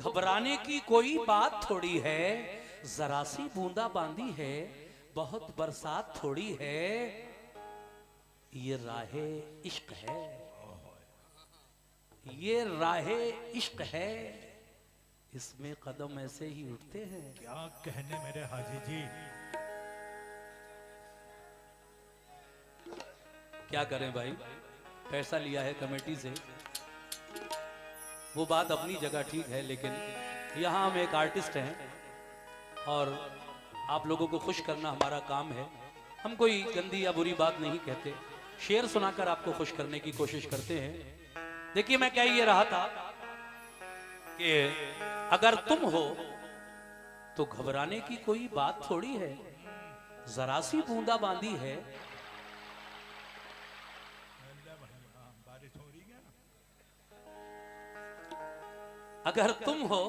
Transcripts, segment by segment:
घबराने की कोई बात थोड़ी है, जरा सी बूंदा बांदी है, बहुत बरसात थोड़ी है, ये राहे इश्क है, ये राहे इश्क है, इसमें कदम ऐसे ही उठते हैं। क्या कहने मेरे हाजी जी। क्या करें भाई, पैसा लिया है कमेटी से, वो बात अपनी जगह ठीक है, लेकिन यहाँ हम एक आर्टिस्ट हैं और आप लोगों को खुश करना हमारा काम है। हम कोई गंदी या बुरी बात नहीं कहते, शेर सुनाकर आपको खुश करने की कोशिश करते हैं। देखिए मैं कह ये रहा था कि अगर तुम हो तो घबराने की कोई बात थोड़ी है, जरा सी बूंदा बांदी है। अगर तुम हो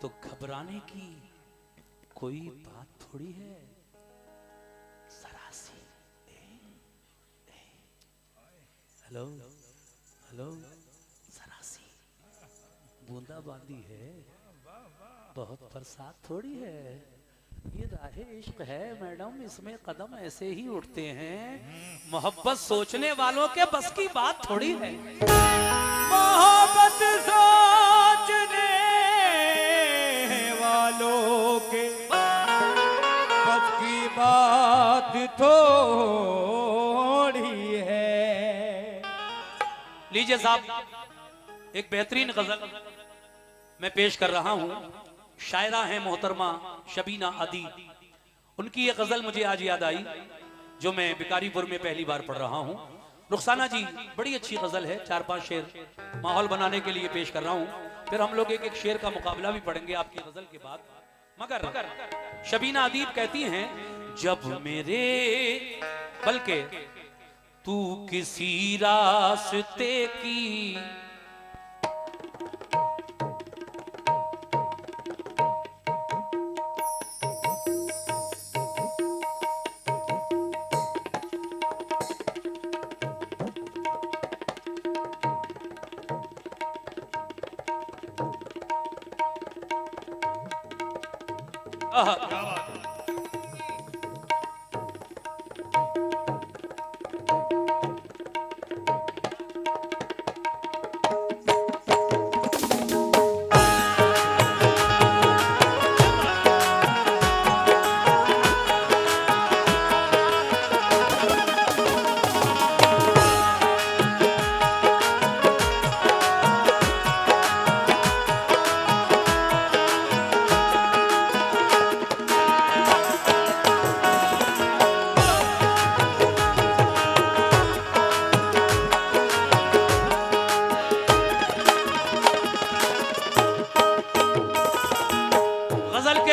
तो घबराने की कोई बात थोड़ी है, जरा सी। हेलो हेलो, जरा सी बूंदा बांदी है, बहुत बरसात थोड़ी है, ये राहे इश्क है मैडम, इसमें कदम ऐसे ही उठते हैं। मोहब्बत सोचने वालों के बस की बात थोड़ी है, मोहब्बत सोचने वालों के बस की बात थोड़ी है। लीजिए साहब, एक बेहतरीन गजल मैं पेश कर रहा हूं। शायरा हैं मोहतरमा शबीना अदी, उनकी ये गजल मुझे आज याद आई जो मैं बिकारीपुर में पहली बार पढ़ रहा हूं। रुखसाना जी, बड़ी अच्छी गजल है, 4-5 शेर माहौल बनाने के लिए पेश कर रहा हूं, फिर हम लोग एक एक शेर का मुकाबला भी पढ़ेंगे आपकी गजल के बाद। मगर शबीना अदीब कहती हैं, जब मेरे बल्कि तू किसी रास्ते की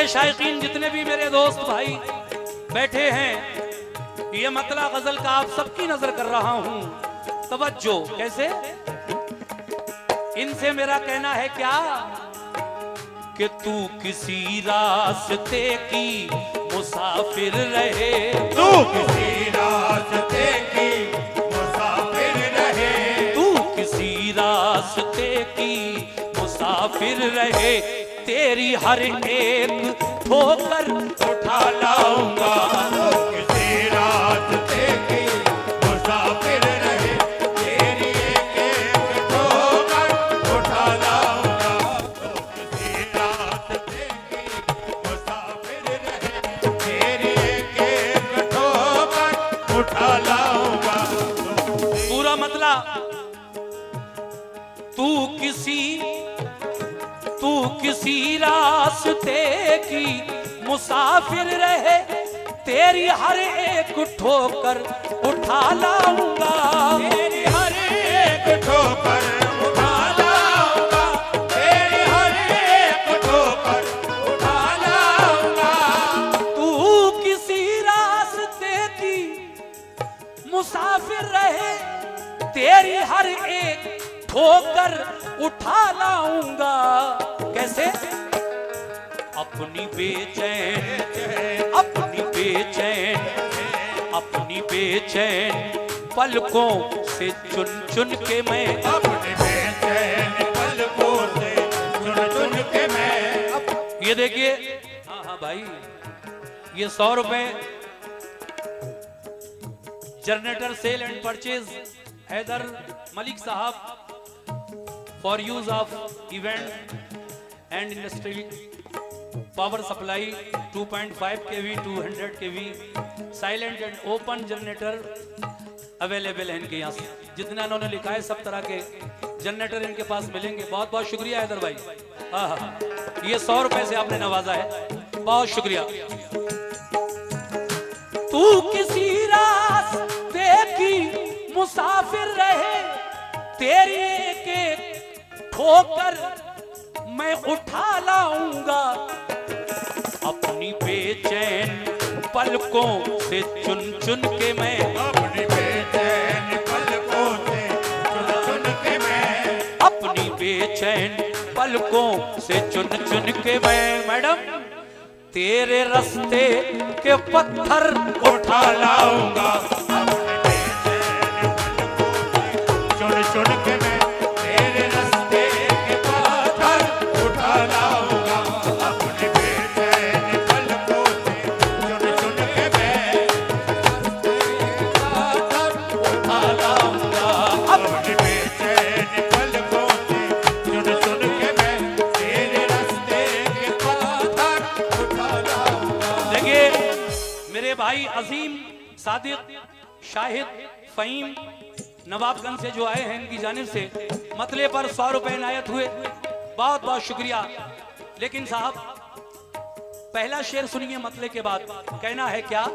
शायकीन जितने भी मेरे दोस्त भाई बैठे हैं, ये मतला गजल का आप सबकी नजर कर रहा हूं, तवज्जो। कैसे? इनसे मेरा कहना है क्या कि तू किसी रास्ते की मुसाफिर रहे, तू किसी रास्ते की मुसाफिर रहे, तू किसी रास्ते की मुसाफिर रहे, तेरी हर एक ठोकर उठा लाऊंगा। किसी रास्ते की मुसाफिर रहे, तेरी एक ठोकर उठा लाऊंगा। किसी रास्ते की मुसाफिर रहे, तेरी एक ठोकर उठा लाऊंगा। पूरा मतला, तू किसी रास्ते की मुसाफिर रहे, तेरी हर एक ठोकर उठा लाऊंगा, तेरी हर एक ठोकर उठा लाऊंगा, तेरी हर एक ठोकर उठा लाऊंगा। तू किसी रास्ते की मुसाफिर रहे, तेरी हर एक ठोकर उठा लाऊंगा। कैसे? अपनी बेचैन, अपनी बेचैन, अपनी बेचैन पलकों से चुन चुन के मैं, अपने बेचैन पलकों से ये देखिए, हाँ हाँ भाई, ये 100 रुपए generator sale and purchase Haider Malik साहब for use of event and industry power supply 2.5 kV 200 kV silent and open generator available है इनके यहाँ से। जितना इन्होंने लिखा है सब तरह के जनरेटर इनके पास मिलेंगे। बहुत बहुत शुक्रिया हैदर भाई। हाँ हाँ, ये 100 रुपए से आपने नवाजा है, बहुत शुक्रिया। तू किसी रास्ते की मुसाफिर रहे, तेरी एक एक ठोकर मैं उठा लाऊंगा, अपनी बेचैन पलकों से चुन चुन के मैं, अपनी बेचैन पलकों से चुन चुन के मैं, अपनी बेचैन पलकों से चुन चुन के मैं मैडम तेरे रास्ते के पत्थर उठा लाऊंगा, अपनी बेचैन पलकों से चुन चुन के मैं, तेरे रास्ते के पत्थर उठा लाऊंगा, अपनी बेचैन पलकों से चुन चुन के मैं, पत्थर उठा लाऊंगा, अपनी बेचैन पलकों से चुन चुन के मैं, तेरे रास्ते के पत्थर उठा लाऊंगा। देखिए मेरे भाई अजीम सादिक शाहिद फहीम नवाबगंज से जो आए हैं, इनकी जानिब से मतले पर 100 रुपए इनायत हुए, बहुत बहुत शुक्रिया। लेकिन साहब पहला शेर सुनिए मतले के बाद, कहना है क्या?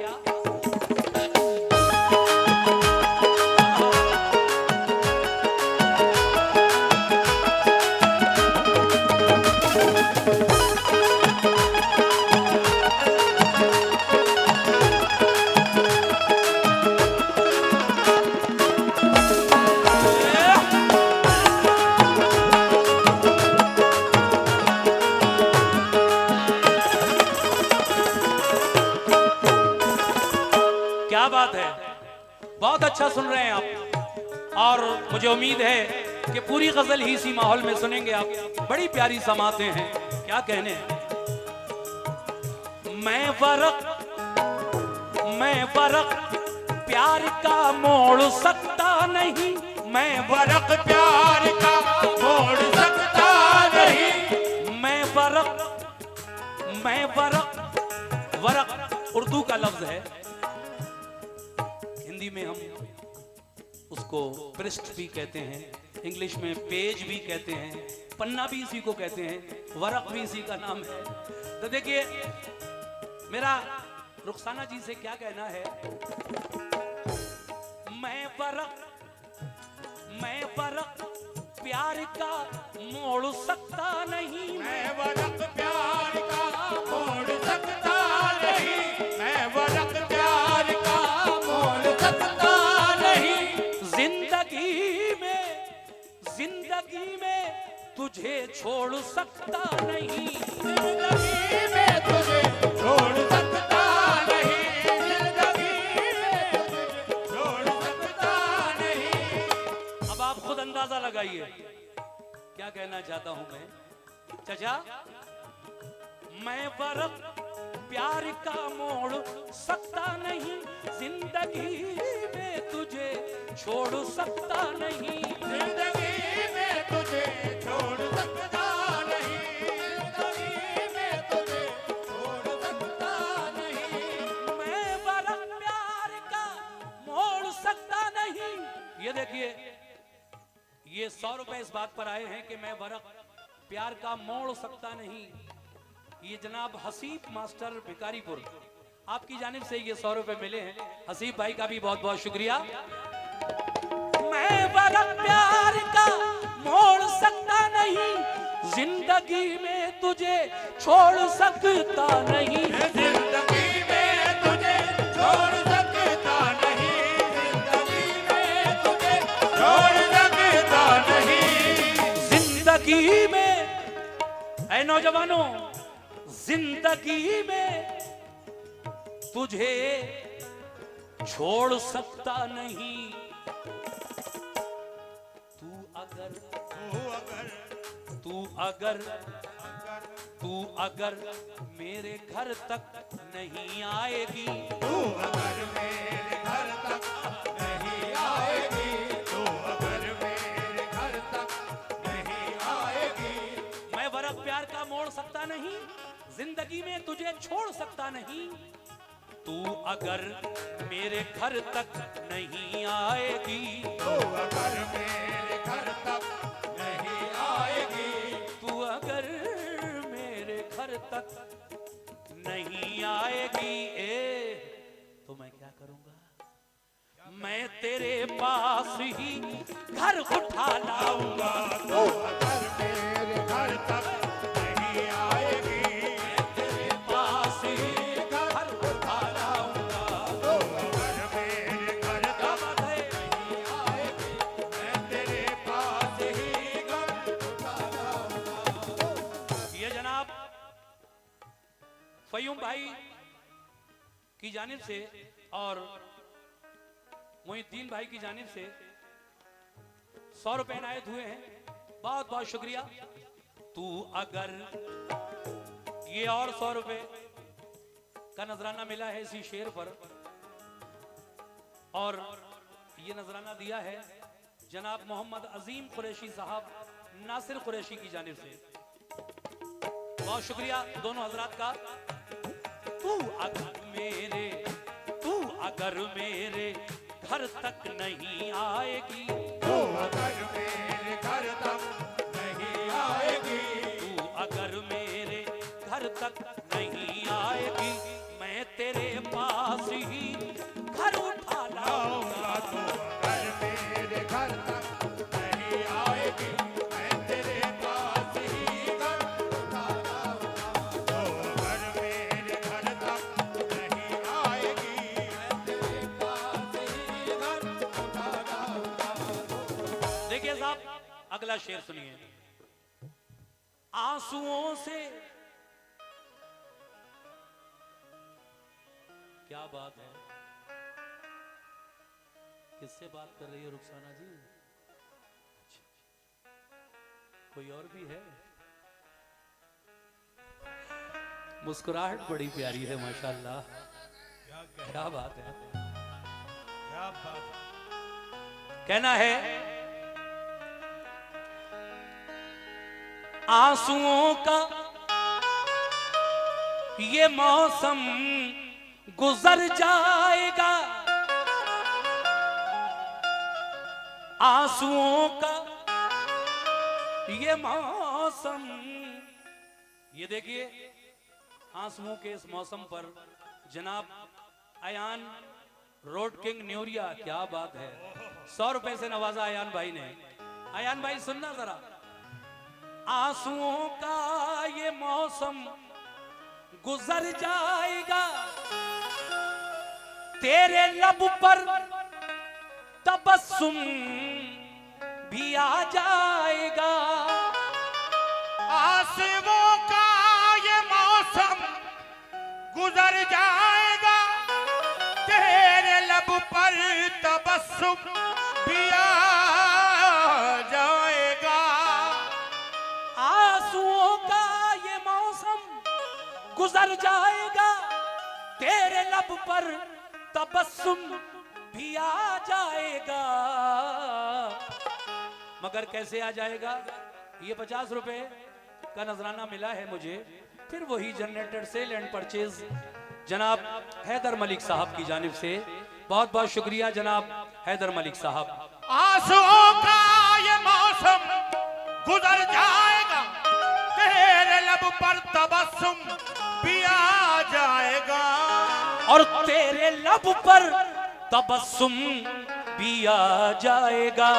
क्या बात है, बहुत अच्छा सुन रहे हैं आप, और मुझे उम्मीद है कि पूरी गजल ही इसी माहौल में सुनेंगे आप। बड़ी प्यारी समातें हैं, क्या कहने हैं। मैं वरक प्यार का मोड़ सकता नहीं, मैं वरक प्यार का मोड़ सकता नहीं, मैं वरक उर्दू का लफ्ज है, हिंदी में हम उसको पृष्ठ भी कहते हैं, इंग्लिश में पेज भी कहते हैं, पन्ना भी इसी को कहते हैं, वरक भी इसी का नाम है। तो देखिए मेरा रुखसाना जी से क्या कहना है। मैं वरक प्यार का मोड़ सकता नहीं, मैं वरक प्यार का मोड़ सकता नहीं, मैं वरक प्यार का मोड़ सकता नहीं, जिंदगी में तुझे छोड़ सकता नहीं, जिंदगी में तुझे छोड़ सकता नहीं, जिंदगी में तुझे छोड़ सकता नहीं। अब आप खुद अंदाजा लगाइए क्या कहना चाहता हूं मैं। चाचा, मैं वरक प्यार का मोड़ सकता नहीं, जिंदगी में तुझे छोड़ सकता नहीं, जिंदगी में तुझे छोड़ सकता नहीं, जिंदगी में तुझे छोड़ सकता नहीं, मैं वरक प्यार का मोड़ सकता नहीं। ये देखिए ये 100 रुपए इस बात पर आए हैं कि मैं वरक प्यार का मोड़ सकता नहीं। ये जनाब हसीब मास्टर भिकारीपुर, आपकी जानिब से ये 100 रुपए मिले हैं। हसीब भाई का भी बहुत बहुत शुक्रिया। मैं वरक प्यार का मोड़ सकता नहीं, जिंदगी में तुझे छोड़ सकता नहीं, जिंदगी में तुझे छोड़ सकता नहीं, जिंदगी में तुझे छोड़ सकता नहीं, जिंदगी में ऐ नौजवानों, जिंदगी में तुझे छोड़ सकता नहीं। तू अगर मेरे घर तक नहीं आएगी, तू अगर मेरे घर तक नहीं आएगी, तू अगर मेरे घर तक नहीं आएगी, मैं वर्क प्यार का मोड़ सकता नहीं, जिंदगी में तुझे छोड़ सकता नहीं। तू अगर मेरे घर तक नहीं आएगी, तू अगर मेरे घर तक नहीं आएगी, तू अगर मेरे घर तक नहीं आएगी, तो मैं क्या करूंगा? मैं तेरे पास ही घर उठा लाऊंगा। तू अगर मेरे घर तक नहीं आएगी, मैं तेरे पास ही घर उठा लाऊंगा। तू अगर मेरे घर क्या तक बात है? नहीं आएगी, मैं तेरे पास ही घर उठा लाऊंगा। ये जनाब फयूम भाई की जानिब से और मोहिद्दीन भाई की जानिब से 100 रुपए इनायत हुए हैं, बहुत बहुत शुक्रिया। तू अगर ये और 100 रुपए का नजराना मिला है इसी शेर पर, और ये नजराना दिया है जनाब मोहम्मद अजीम कुरैशी साहब नासिर कुरैशी की जानिब से। बहुत शुक्रिया दोनों हजरात का। तू अगर मेरे घर तक नहीं आएगी, तू अगर मेरे घर तक नहीं आएगी, तू अगर मेरे घर तक नहीं आएगी, मैं तेरे पास ही घर उठा लाऊंगा। तू अगर मेरे घर तक नहीं आएगी, मैं तेरे पास ही घर उठा लाऊंगा। तू अगर मेरे घर तक नहीं आएगी, मैं तेरे पास ही घर उठा लाऊंगा। देखिए साहब अगला शेर सुनिए। आंसुओं से, क्या बात है, किससे बात कर रही है रुखसाना जी? कोई और भी है? मुस्कुराहट बड़ी प्यारी है माशाल्लाह, क्या बात है। क्या बात कहना है आंसुओं का ये मौसम गुजर जाएगा, आंसुओं का ये मौसम। ये देखिए आंसुओं के इस मौसम पर जनाब अयान रोड किंग न्यूरिया, क्या बात है, 100 रुपए से नवाजा अयान भाई ने। अयान भाई सुनना जरा। आंसुओं का ये मौसम गुजर जाएगा, तेरे लब पर तबस्सुम भी आ जाएगा। आंसुओं का ये मौसम गुजर जाएगा, तेरे लब पर तबस्सुम भी आ जाएगा। आंसुओं का ये मौसम गुजर जाएगा, तेरे लब पर तबस्सुम भी आ जाएगा। मगर कैसे आ जाएगा? ये 50 रुपए का नजराना मिला है मुझे, फिर वही जनरेटेड सेल एंड परचेज जनाब हैदर मलिक साहब की जानिब से। बहुत बहुत शुक्रिया जनाब हैदर मलिक साहब। आंसुओं का ये मौसम गुजर जाएगा, तेरे लब पर तबस्सुम भी आ जाएगा। और तेरे लब पर तबस्सुम भी आ जाएगा।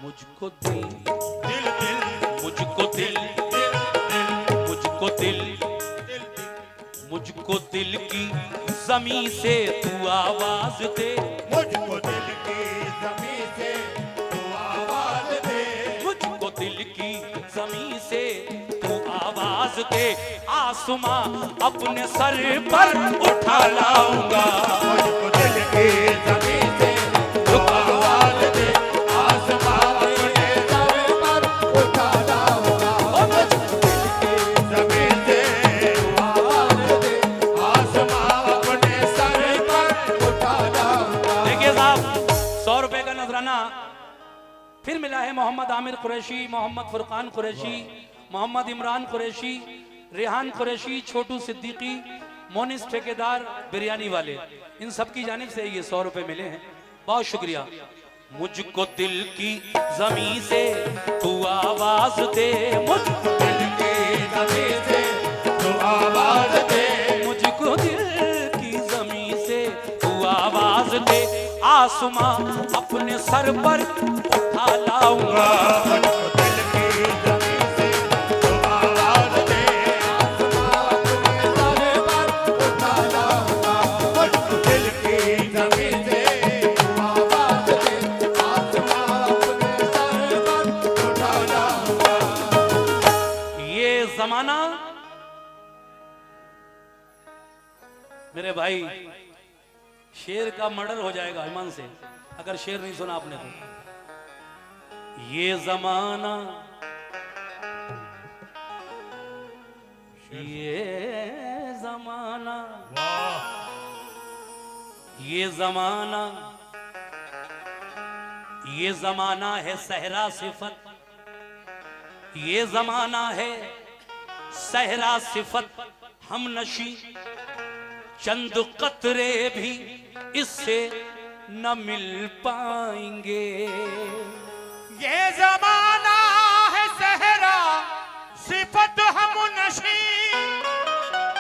मुझको दिल दिल दिल मुझको दिल दिल दिल मुझको दिल दिल मुझको दिल की जमी से तू आवाज दे। मुझको दिल की जमीन से तू आवाज दे। मुझको दिल की जमी से तू आवाज दे। आसमां अपने सर पर उठा लाऊंगा। मुझको दिल की जमीन से तू आवाज दे। आसमां अपने सर पर उठा लाऊंगा। मोहम्मद आमिर कुरैशी, मोहम्मद फुरकान कुरैशी, मोहम्मद इमरान कुरैशी, रेहान कुरैशी, छोटू सिद्दीकी, मोनिस ठेकेदार बिरयानी वाले, इन सब की जानिब से ये 100 रुपए मिले हैं। बहुत शुक्रिया। मुझको दिल की जमीन से तू आवाज दे, मुझको दिल की जमीन से तू आवाज दे, मुझको दिल की जमीन से तू आवाज दे, आसमां अपने सर पर उठा लाऊंगा। मुझको दिल की जमीन से तू आवाज दे, आसमां अपने सर पर उठा लाऊंगा। मुझको दिल की जमीन से तू आवाज दे, आसमां अपने सर पर उठा लाऊंगा। ये जमाना मेरे भाई, शेर का मर्डर हो जाएगा ईमान से अगर शेर नहीं सुना आपने तो। ये जमाना, ये जमाना, ये जमाना, ये जमाना है सहरा सिफत, ये जमाना है सहरा सिफत, हम नशी चंद कतरे भी इससे न मिल पाएंगे। ये जमाना है सहरा सिफत, हम नशी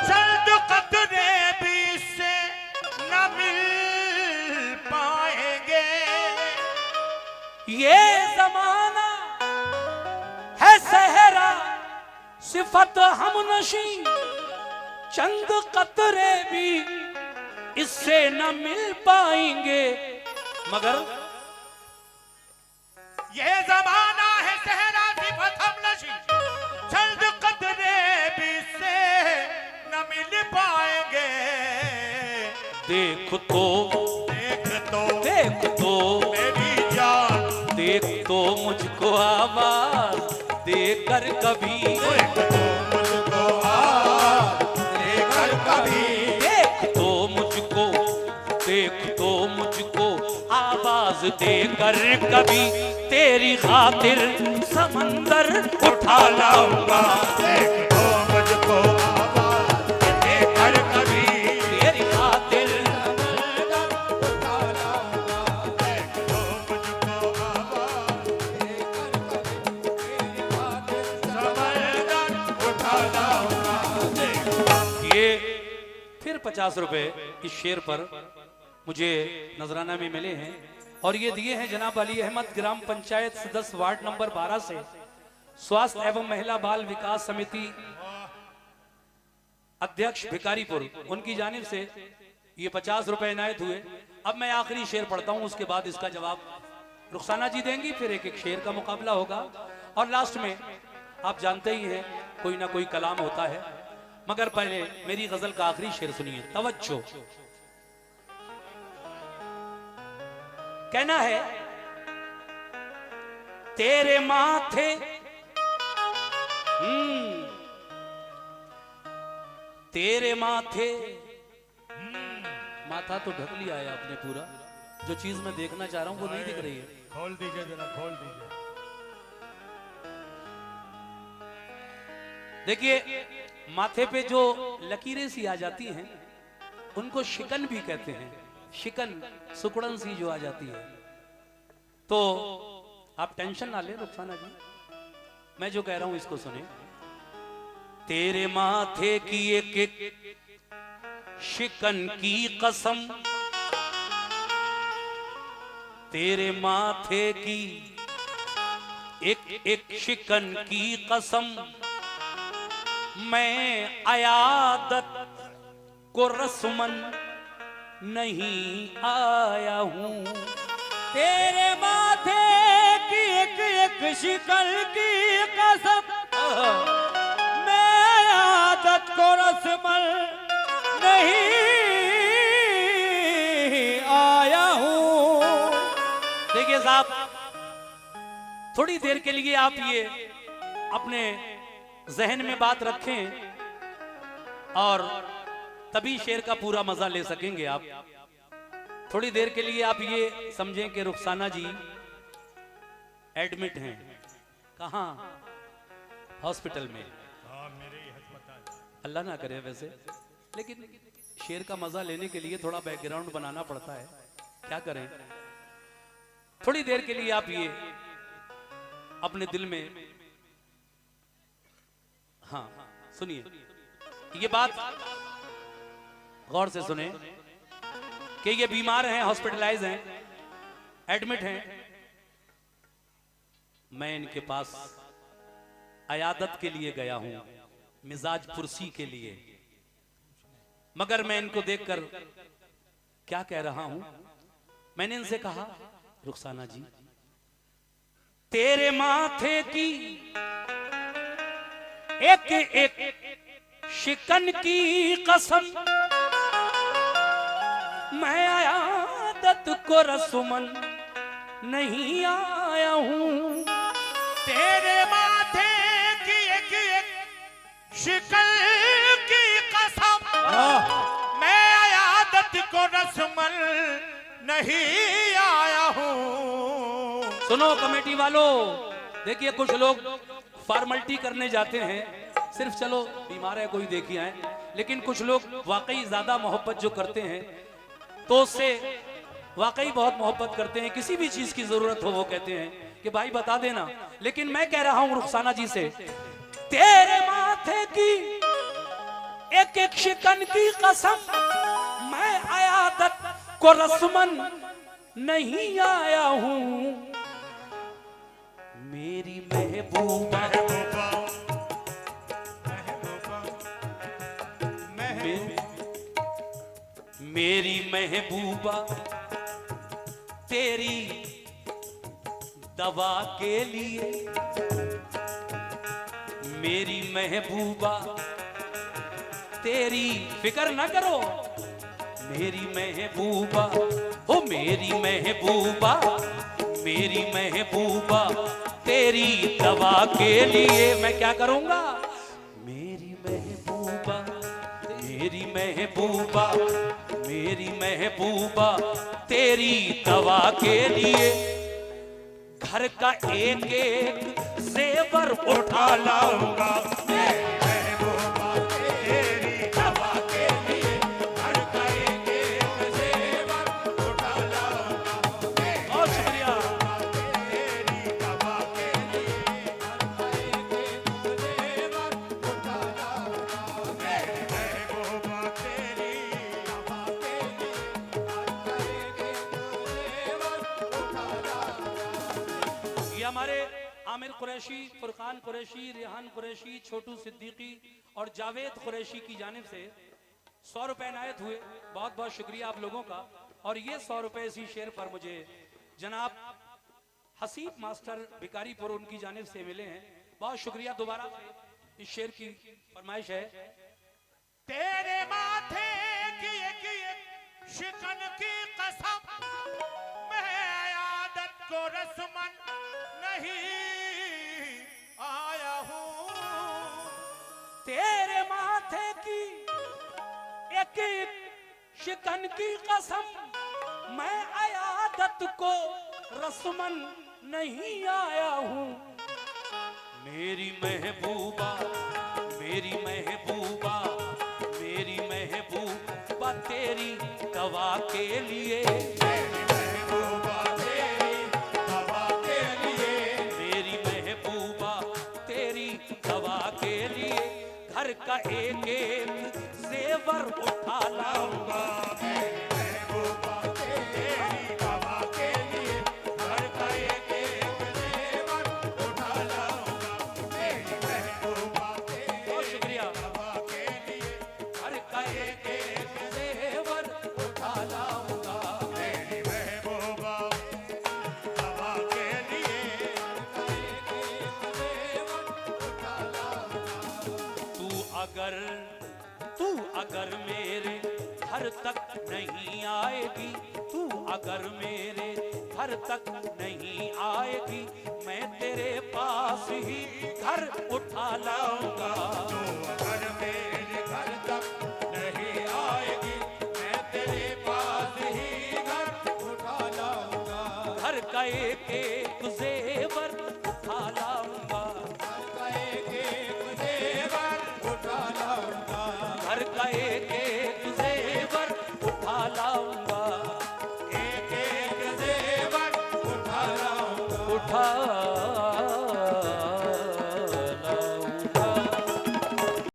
चंद कतरे भी इससे न मिल पाएंगे। ये जमाना है सहरा सिफत, हम नशी चंद कतरे भी इससे न मिल पाएंगे। मगर ये जमाना है सहरा सिफत, हम नशी चंद कतरे भी इससे न मिल पाएंगे। देख तो, देख तो, देख तो मेरी जान, देख तो मुझको आवाज देकर कभी, देख तो मुझको आवाज देकर कभी, देख तो मुझको, देख तो मुझको आवाज देकर कभी, तेरी खातिर समंदर उठा लाऊंगा। देख तो मुझको आवाज देकर कभी, तेरी खातिर समंदर उठा लाऊंगा। देख तो मुझको आवाज देकर कभी, तेरी खातिर समंदर उठा लाऊंगा। ये फिर 50 रुपए इस शेर पर मुझे नजराना में मिले हैं और ये दिए हैं जनाब अली अहमद, ग्राम पंचायत सदस्य वार्ड नंबर 12 से, स्वास्थ्य एवं महिला बाल विकास समिति अध्यक्ष भिकारीपुर, उनकी जानिब से ये 50 रुपए इनायत हुए। अब मैं आखिरी शेर पढ़ता हूं, उसके बाद इसका जवाब रुखसाना जी देंगी, फिर एक एक शेर का मुकाबला होगा और लास्ट में आप जानते ही हैं कोई ना कोई कलाम होता है। मगर पहले मेरी गजल का आखिरी शेर सुनिए, तवज्जो। कहना है, तेरे माथे तेरे माथे, माथा तो ढक लिया है आपने पूरा, जो चीज मैं देखना चाह रहा हूं वो नहीं दिख रही है। खोल दीजिए जरा, खोल दीजिए। देखिए, माथे पे जो लकीरें सी आ जाती हैं उनको शिकन भी कहते हैं, शिकन, सुकड़न सी जो आ जाती है। तो आप टेंशन ना ले रुखसाना जी, मैं जो कह रहा हूं इसको सुने। तेरे माथे की एक एक शिकन की कसम, तेरे माथे की एक एक शिकन की कसम, मैं अयादत को रस्मन नहीं आया हूं। तेरे माथे की एक एक शिकल की कसम, मैं आदत को रस्मल नहीं आया हूं। देखिए साहब, थोड़ी देर के लिए आप ये अपने जहन में बात रखें और तभी शेर का पूरा मजा ले सकेंगे आप। थोड़ी देर के लिए आप ये समझें कि रुखसाना जी एडमिट हैं। कहाँ? हॉस्पिटल में। हाँ मेरे ही अस्पताल। अल्लाह ना करे वैसे, लेकिन शेर का मजा लेने के लिए थोड़ा बैकग्राउंड बनाना पड़ता है, क्या करें। थोड़ी देर के लिए आप ये अपने दिल में, हाँ सुनिए, ये बात गौर से सुने कि ये बीमार हैं, हॉस्पिटलाइज हैं, एडमिट हैं। मैं इनके पास अयादत के लिए गया हूं, मिजाज पुरसी के लिए, मगर मैं इनको देखकर क्या कह रहा हूं, मैंने इनसे कहा, रुखसाना जी तेरे माथे की एक एक शिकन की कसम, मैं अयादत को रसुमन नहीं आया हूं। तेरे माथे की एक एक शिकल की कसम, मैं अयादत को रस्मन नहीं आया हूँ। सुनो कमेटी वालों, देखिए कुछ लोग फॉर्मेलिटी करने जाते हैं, सिर्फ चलो बीमार है कोई देखिए आए, लेकिन कुछ लोग वाकई ज्यादा मोहब्बत जो करते हैं तो उससे वाकई बहुत मोहब्बत करते हैं, किसी भी चीज की जरूरत हो वो कहते हैं कि भाई बता देना। लेकिन मैं कह रहा हूं रुखसाना जी से, तेरे माथे की एक एक शिकन की कसम, मैं अयादत को रस्मन नहीं आया हूं। मेरी महबूबा मेरी महबूबा तेरी दवा के लिए, मेरी महबूबा तेरी फिक्र न करो, मेरी महबूबा ओ मेरी महबूबा, मेरी महबूबा तेरी दवा के लिए मैं क्या करूंगा। मेरी महबूबा, मेरी महबूबा, मेरी महबूबा तेरी दवा के लिए घर का एक एक जेवर उठा लाऊंगा। मेरी महबूबा तेरी दवा के लिए घर का एक एक जेवर उठा लाऊंगा। बहुत शुक्रिया। तेरी दवा के लिए घर का एक एक जेवर उठा लाऊंगा। मेरी महबूबा तेरी दवा के लिए घर का एक एक जेवर उठा लाऊंगा। ये हमारे आमिर कुरैशी, फुरकान कुरैशी, रेहान कुरैशी, छोटू सिद्दीकी और जावेद कुरैशी की जानिब से 100 रुपए इनायत हुए। बहुत बहुत शुक्रिया आप लोगों का। और ये 100 रुपए इसी शेर पर मुझे जनाब हसीब मास्टर भिकारीपुर उनकी जानिब से मिले हैं। बहुत शुक्रिया। दोबारा से इस शेर की फरमाइश है। तेरे माथे की एक शिकन की कसम, मैं आदत को रस्मन नहीं आया हूँ। तेरे माथे की एक एक शिकन की कसम, मैं अयादत को रस्मन नहीं आया हूँ। मेरी महबूबा, मेरी महबूबा, मेरी महबूबा तेरी दवा के लिए, मेरी महबूबा तेरी दवा के लिए, मेरी महबूबा तेरी दवा के लिए घर का एक एक जेवर उठा लाऊंगा। मेरी महबूबा तेरी दवा के लिए घर का एक एक जेवर उठा लाऊंगा। मेरी महबूबा तेरी बहुत शुक्रिया। दवा के लिए घर का एक एक जेवर उठा लाऊंगा। मेरी महबूबा दवा के लिए तू अगर मेरे घर तक नहीं आएगी, तू अगर मेरे घर तक नहीं आएगी, मैं तेरे पास ही घर उठा लाऊंगा। अगर मेरे घर तक नहीं आएगी, मैं तेरे पास ही घर उठा लाऊंगा। घर का एक